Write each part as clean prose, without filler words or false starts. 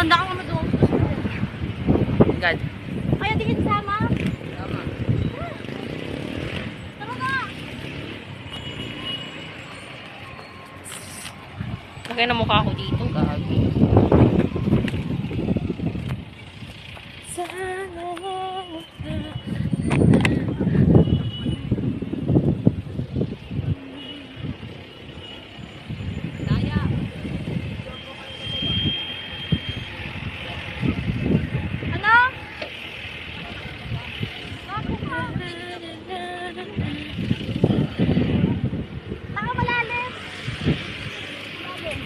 Handa ka naman doon. God. Kaya di kita sama. Tama. Tara na. Lagay na mukha ko dito, gagi. Sana Ano? Bago ka. Taka malalim. Malalim.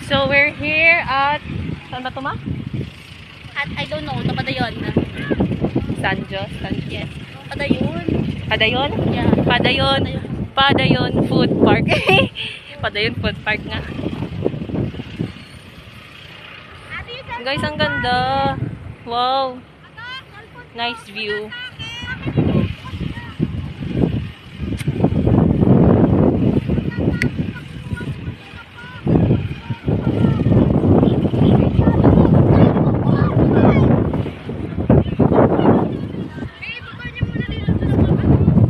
So we're here at saan ba ito, ma? At I don't know, Padayon. Sanjos. Yes. Padayon. Padayon? Yeah. Padayon. Padayon Food Park. Padayon Food Park nga. Guys, ang ganda. Wow. Nice view.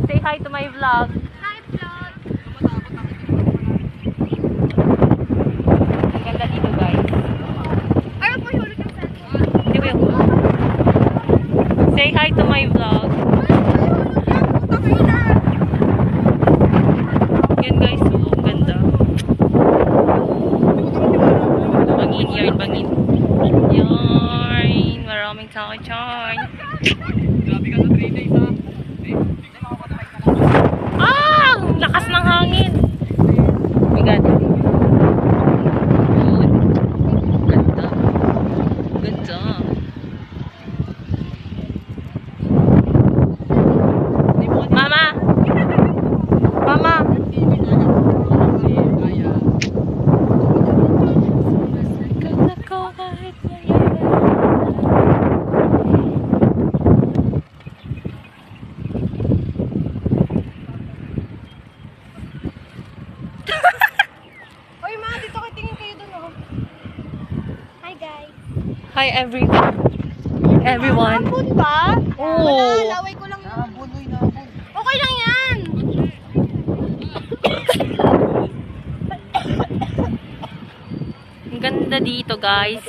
Say hi to my vlog. Hi, vlog. Ang ganda dito, guys. Ayaw po hulog yung cellphone. Hindi ko yung... Say hi to my vlog. Yan, guys. So, ang ganda. Bangin, yarn, bangin. Yarn. Maraming tao dyan. Grabe ka sa 3 days ha. Ah! Ang lakas ng hangin. Oh my God. Good. Ganda. Ganda. Mama! Mama! Ganda ko kahit Oy, ma, dito kayo tingin kayo doon, oh. Hi, guys. Hi everyone. Everyone. Hapon ba? Oo. Wala, laway ko lang yun. Nabunoy na ako. Okay lang yan. Ang ganda dito, guys.